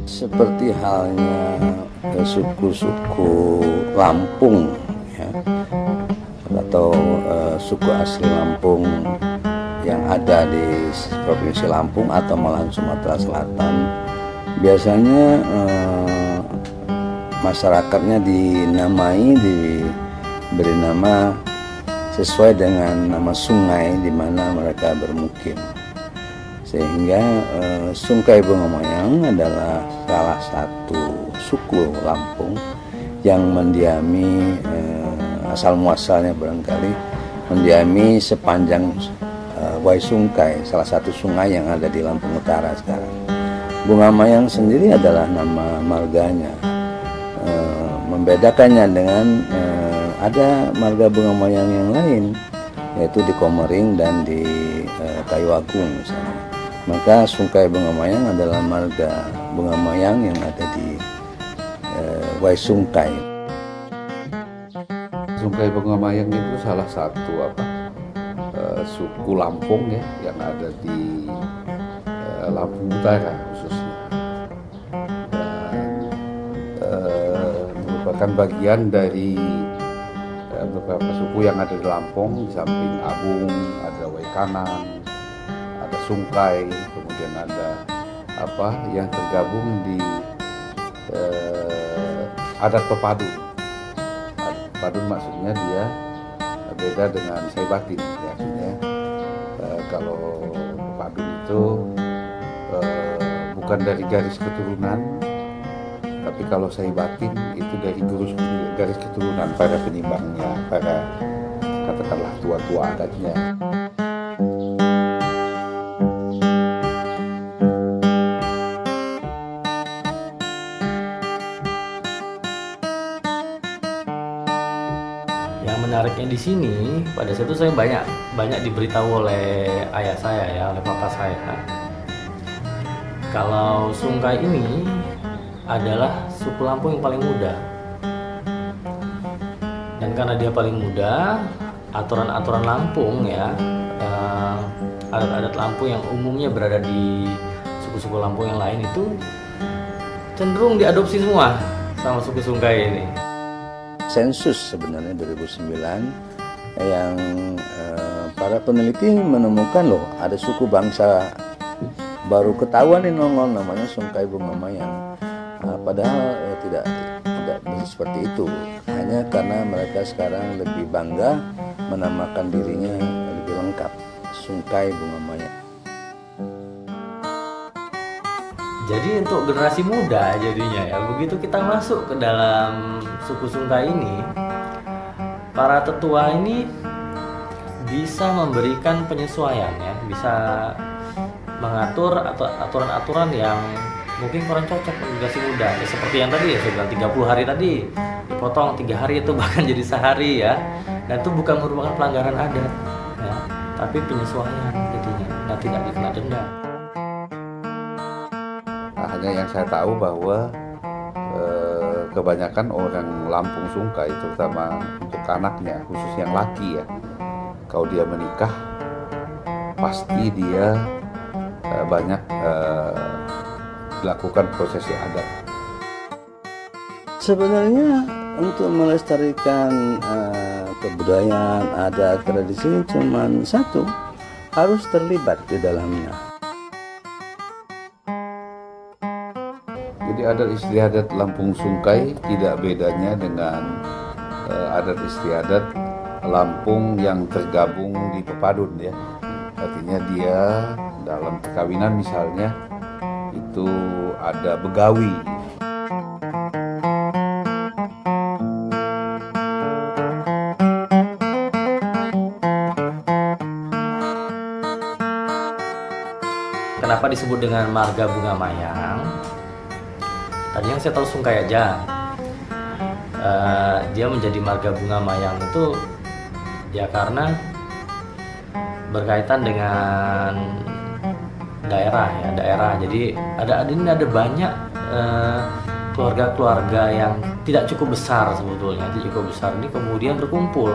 Seperti halnya suku-suku Lampung ya, atau suku asli Lampung yang ada di Provinsi Lampung atau malahan Sumatera Selatan, biasanya masyarakatnya diberi nama sesuai dengan nama sungai di mana mereka bermukim. Sehingga Sungkai Bunga Mayang adalah salah satu suku Lampung yang mendiami, asal muasalnya barangkali mendiami sepanjang Wai Sungkai, salah satu sungai yang ada di Lampung Utara sekarang. Bunga Mayang sendiri adalah nama marganya. Membedakannya dengan ada marga Bunga Mayang yang lain, yaitu di Komering dan di Kayu Agung misalnya. Maka Sungkai Bunga Mayang adalah marga Bunga Mayang yang ada di Wai Sungkai. Sungkai Bunga Mayang itu salah satu suku Lampung ya yang ada di Lampung Utara khususnya, dan merupakan bagian dari beberapa suku yang ada di Lampung. Di samping Abung ada Wai Kanan, ada Sungkai, kemudian ada yang tergabung di adat Pepadun. Adat Pepadun maksudnya dia beda dengan Saibatin, artinya kalau Pepadun itu bukan dari garis keturunan, tapi kalau Saibatin itu dari garis keturunan para penimbangnya, para katakanlah tua-tua adatnya. Yang menariknya di sini, pada saat itu saya banyak diberitahu oleh ayah saya ya, oleh papa saya. Kalau Sungkai ini adalah suku Lampung yang paling muda. Dan karena dia paling muda, aturan-aturan Lampung ya, adat-adat Lampung yang umumnya berada di suku-suku Lampung yang lain itu cenderung diadopsi semua sama suku Sungkai ini. Sensus sebenarnya 2009 yang para peneliti menemukan loh ada suku bangsa baru ketahuan di nongol namanya Sungkai Bunga Mayang. Padahal tidak seperti itu, hanya karena mereka sekarang lebih bangga menamakan dirinya lebih lengkap Sungkai Bunga Mayang. Jadi untuk generasi muda jadinya ya, begitu kita masuk ke dalam suku Sungkai ini, para tetua ini bisa memberikan penyesuaian ya, bisa mengatur atau aturan-aturan yang mungkin kurang cocok untuk generasi muda. Ya, seperti yang tadi ya saya bilang 30 hari tadi dipotong 3 hari itu bahkan jadi sehari ya, dan itu bukan merupakan pelanggaran adat ya, tapi penyesuaian jadinya, dan tidak dikena denda. Hanya yang saya tahu bahwa kebanyakan orang Lampung Sungkai, terutama untuk anaknya, khusus yang laki ya, kalau dia menikah pasti dia banyak dilakukan prosesi adat. Sebenarnya untuk melestarikan kebudayaan, adat, tradisi cuma satu, harus terlibat di dalamnya. Jadi adat istiadat Lampung Sungkai tidak bedanya dengan adat istiadat Lampung yang tergabung di Pepadun ya. Artinya dia dalam perkawinan misalnya itu ada begawi. Kenapa disebut dengan marga Bunga Mayang? Tadi yang saya tahu Sungkai aja. Dia menjadi marga Bunga Mayang itu ya karena berkaitan dengan daerah ya, daerah. Jadi ada banyak keluarga-keluarga yang tidak cukup besar sebetulnya, tidak cukup besar ini kemudian berkumpul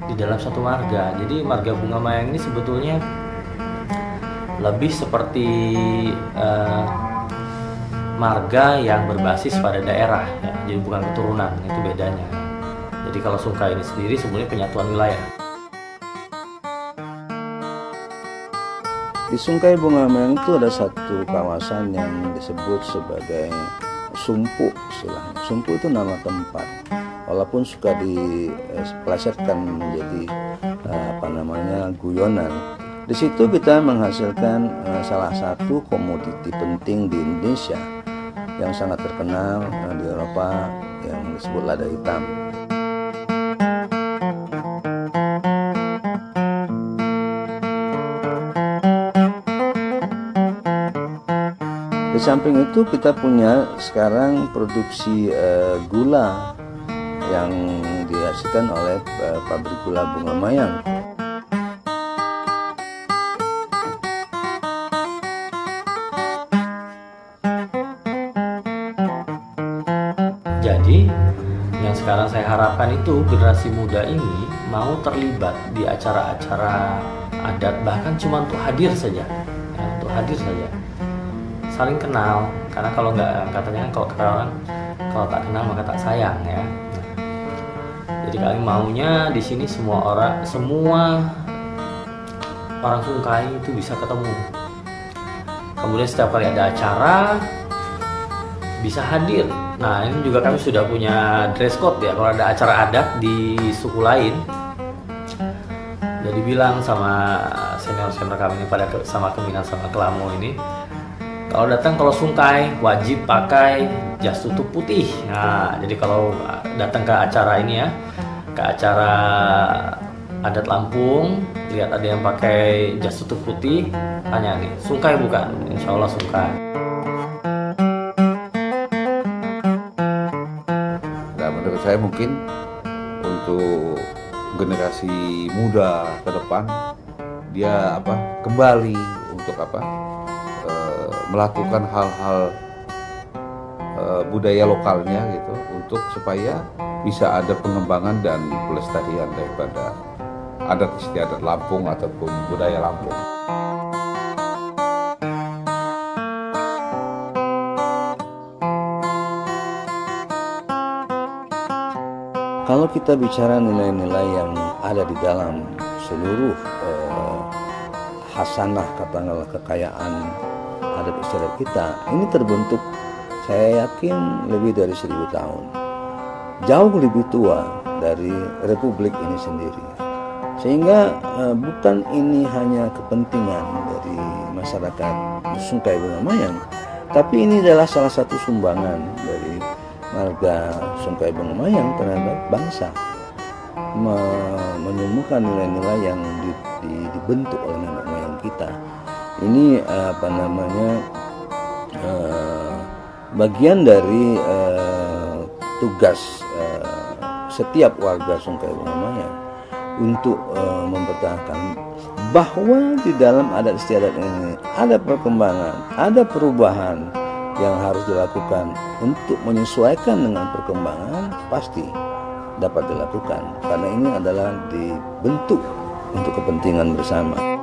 di dalam satu marga. Jadi marga Bunga Mayang ini sebetulnya lebih seperti marga yang berbasis pada daerah ya, jadi bukan keturunan, itu bedanya. Jadi kalau Sungkai ini sendiri sebenarnya penyatuan wilayah. Di Sungkai Bunga Mayang itu ada satu kawasan yang disebut sebagai Sumpu istilahnya. Sumpu itu nama tempat, walaupun suka dipelesetkan menjadi guyonan. Di situ kita menghasilkan salah satu komoditi penting di Indonesia yang sangat terkenal di Eropa yang disebut lada hitam. Di samping itu kita punya sekarang produksi gula yang dihasilkan oleh pabrik gula Bunga Mayang. Jadi yang sekarang saya harapkan itu generasi muda ini mau terlibat di acara-acara adat, bahkan cuma untuk hadir saja ya, untuk hadir saja, saling kenal, karena kalau nggak, katanya kan kalau tak kenal maka tak sayang ya. Jadi kami maunya di sini semua orang Sungkai itu bisa ketemu. Kemudian setiap kali ada acara bisa hadir. Nah, ini juga kami sudah punya dress code ya kalau ada acara adat di suku lain. Jadi bilang sama senior-senior kami ini sama Keminang sama Kelamo ini, kalau datang kalau Sungkai wajib pakai jas tutup putih. Nah, jadi kalau datang ke acara ini ya, ke acara adat Lampung, lihat ada yang pakai jas tutup putih, tanya nih, Sungkai bukan? Insya Allah Sungkai. Nah, menurut saya mungkin untuk generasi muda ke depan dia kembali untuk melakukan hal-hal budaya lokalnya gitu, untuk supaya bisa ada pengembangan dan pelestarian daripada adat istiadat Lampung ataupun budaya Lampung. Kalau kita bicara nilai-nilai yang ada di dalam seluruh hasanah, katakanlah kekayaan adat istiadat kita, ini terbentuk saya yakin lebih dari 1000 tahun, jauh lebih tua dari Republik ini sendiri. Sehingga bukan ini hanya kepentingan dari masyarakat Sungkai Bunga Mayang, tapi ini adalah salah satu sumbangan dari marga Sungkai Bunga Mayang terhadap bangsa, menemukan nilai-nilai yang dibentuk oleh nenek moyang kita. Ini bagian dari tugas setiap warga Sungkai Bunga Mayang untuk mempertahankan bahwa di dalam adat istiadat ini ada perkembangan, ada perubahan yang harus dilakukan. Untuk menyesuaikan dengan perkembangan pasti dapat dilakukan, karena ini adalah dibentuk untuk kepentingan bersama.